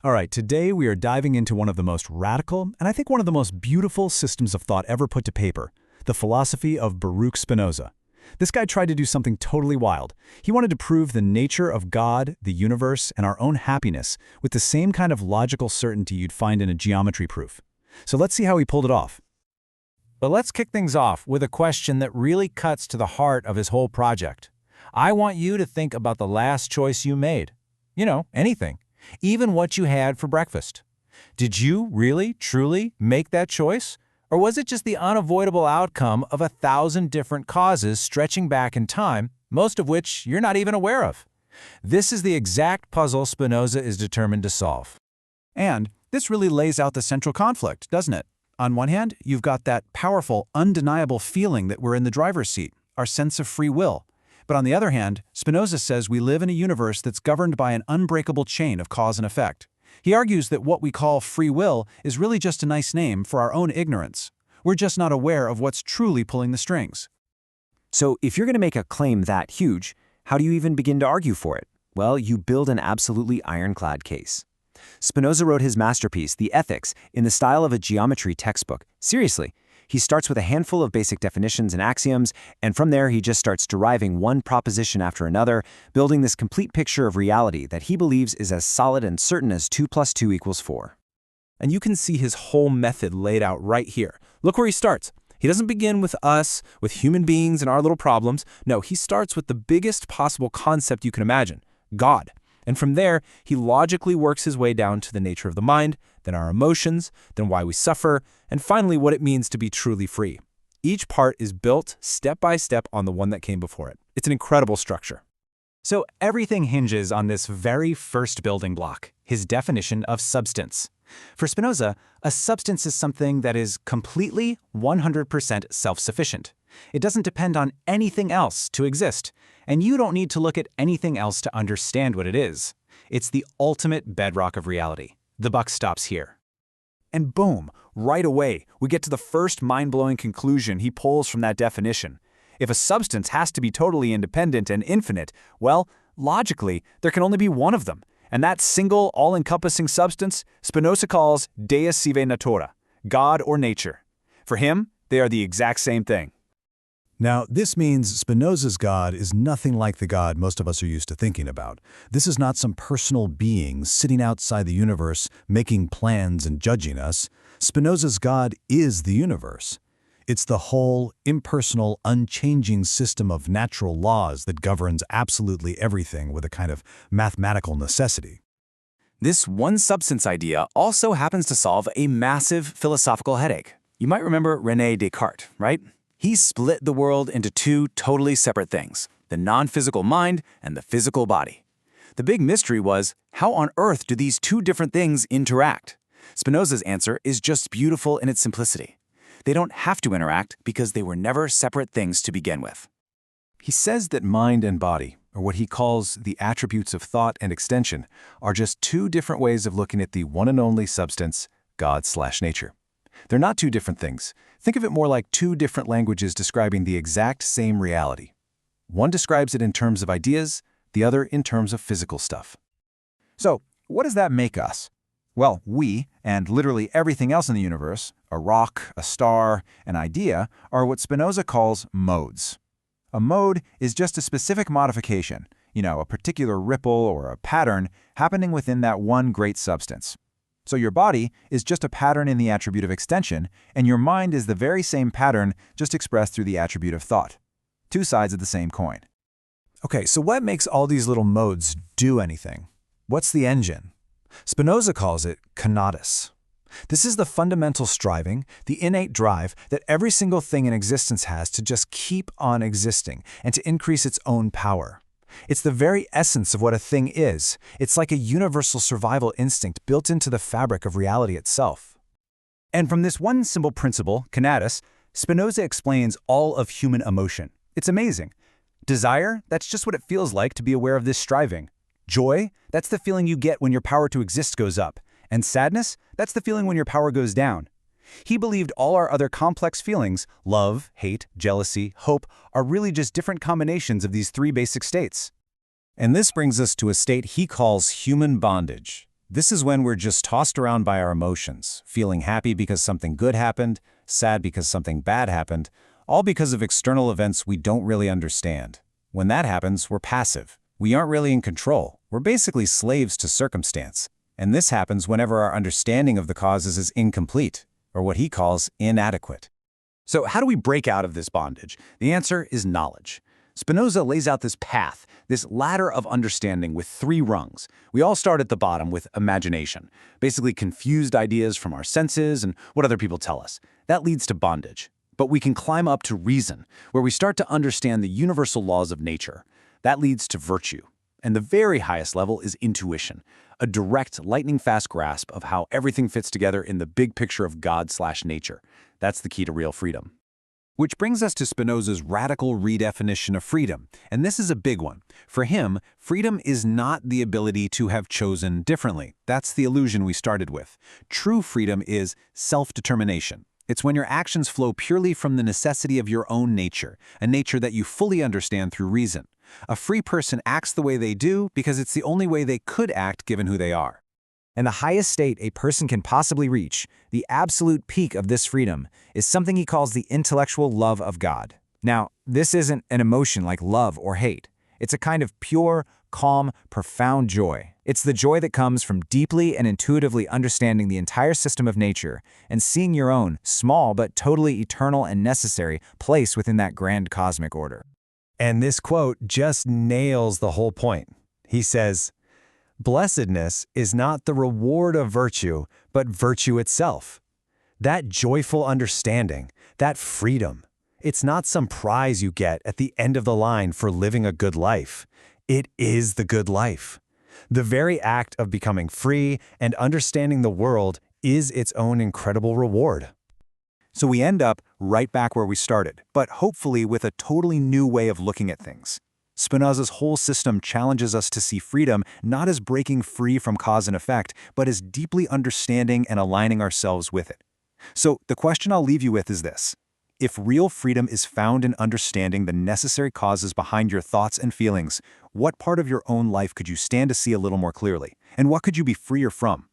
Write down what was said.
All right, today we are diving into one of the most radical, and I think one of the most beautiful systems of thought ever put to paper, the philosophy of Baruch Spinoza. This guy tried to do something totally wild. He wanted to prove the nature of God, the universe, and our own happiness with the same kind of logical certainty you'd find in a geometry proof. So let's see how he pulled it off. But let's kick things off with a question that really cuts to the heart of his whole project. I want you to think about the last choice you made. You know, anything. Even what you had for breakfast. Did you really, truly make that choice? Or was it just the unavoidable outcome of 1,000 different causes stretching back in time, most of which you're not even aware of? This is the exact puzzle Spinoza is determined to solve. And this really lays out the central conflict, doesn't it? On one hand, you've got that powerful, undeniable feeling that we're in the driver's seat, our sense of free will. But on the other hand, Spinoza says we live in a universe that's governed by an unbreakable chain of cause and effect. He argues that what we call free will is really just a nice name for our own ignorance. We're just not aware of what's truly pulling the strings. So if you're going to make a claim that huge, how do you even begin to argue for it? Well, you build an absolutely ironclad case. Spinoza wrote his masterpiece, The Ethics, in the style of a geometry textbook. Seriously. He starts with a handful of basic definitions and axioms, and from there he just starts deriving one proposition after another, building this complete picture of reality that he believes is as solid and certain as 2 + 2 = 4. And you can see his whole method laid out right here. Look where he starts. He doesn't begin with us, with human beings and our little problems. No, he starts with the biggest possible concept you can imagine, God. And from there, he logically works his way down to the nature of the mind, then our emotions, then why we suffer, and finally what it means to be truly free. Each part is built step by step on the one that came before it. It's an incredible structure. So everything hinges on this very first building block, his definition of substance. For Spinoza, a substance is something that is completely 100% self-sufficient. It doesn't depend on anything else to exist, and you don't need to look at anything else to understand what it is. It's the ultimate bedrock of reality. The buck stops here. And boom, right away, we get to the first mind-blowing conclusion he pulls from that definition. If a substance has to be totally independent and infinite, well, logically, there can only be one of them. And that single, all-encompassing substance, Spinoza calls Deus sive natura, God or nature. For him, they are the exact same thing. Now, this means Spinoza's God is nothing like the God most of us are used to thinking about. This is not some personal being sitting outside the universe, making plans and judging us. Spinoza's God is the universe. It's the whole, impersonal, unchanging system of natural laws that governs absolutely everything with a kind of mathematical necessity. This one-substance idea also happens to solve a massive philosophical headache. You might remember René Descartes, right? He split the world into two totally separate things, the non-physical mind and the physical body. The big mystery was, how on earth do these two different things interact? Spinoza's answer is just beautiful in its simplicity. They don't have to interact because they were never separate things to begin with. He says that mind and body, or what he calls the attributes of thought and extension, are just two different ways of looking at the one and only substance, God/nature. They're not two different things. Think of it more like two different languages describing the exact same reality. One describes it in terms of ideas, the other in terms of physical stuff. So, what does that make us? Well, we, and literally everything else in the universe, a rock, a star, an idea, are what Spinoza calls modes. A mode is just a specific modification, a particular ripple or a pattern happening within that one great substance. So your body is just a pattern in the attribute of extension, and your mind is the very same pattern just expressed through the attribute of thought. Two sides of the same coin. Okay, so what makes all these little modes do anything? What's the engine? Spinoza calls it conatus. This is the fundamental striving, the innate drive that every single thing in existence has to just keep on existing and to increase its own power. It's the very essence of what a thing is. It's like a universal survival instinct built into the fabric of reality itself. And from this one simple principle, conatus, Spinoza explains all of human emotion. It's amazing. Desire, that's just what it feels like to be aware of this striving. Joy, that's the feeling you get when your power to exist goes up. And sadness, that's the feeling when your power goes down. He believed all our other complex feelings, love, hate, jealousy, hope, are really just different combinations of these three basic states. And this brings us to a state he calls human bondage. This is when we're just tossed around by our emotions, feeling happy because something good happened, sad because something bad happened, all because of external events we don't really understand. When that happens, we're passive. We aren't really in control. We're basically slaves to circumstance. And this happens whenever our understanding of the causes is incomplete, or what he calls inadequate. So how do we break out of this bondage? The answer is knowledge. Spinoza lays out this path, this ladder of understanding with 3 rungs. We all start at the bottom with imagination, basically confused ideas from our senses and what other people tell us. That leads to bondage. But we can climb up to reason, where we start to understand the universal laws of nature. That leads to virtue. And the very highest level is intuition, a direct, lightning-fast grasp of how everything fits together in the big picture of God/nature. That's the key to real freedom. Which brings us to Spinoza's radical redefinition of freedom, and this is a big one. For him, freedom is not the ability to have chosen differently. That's the illusion we started with. True freedom is self-determination. It's when your actions flow purely from the necessity of your own nature, a nature that you fully understand through reason. A free person acts the way they do because it's the only way they could act given who they are. And the highest state a person can possibly reach, the absolute peak of this freedom, is something he calls the intellectual love of God. Now, this isn't an emotion like love or hate. It's a kind of pure, calm, profound joy. It's the joy that comes from deeply and intuitively understanding the entire system of nature and seeing your own, small but totally eternal and necessary, place within that grand cosmic order. And this quote just nails the whole point. He says, "Blessedness is not the reward of virtue, but virtue itself." That joyful understanding, that freedom, it's not some prize you get at the end of the line for living a good life. It is the good life. The very act of becoming free and understanding the world is its own incredible reward. So we end up right back where we started, but hopefully with a totally new way of looking at things. Spinoza's whole system challenges us to see freedom not as breaking free from cause and effect, but as deeply understanding and aligning ourselves with it. So the question I'll leave you with is this. If real freedom is found in understanding the necessary causes behind your thoughts and feelings, what part of your own life could you stand to see a little more clearly? And what could you be freer from?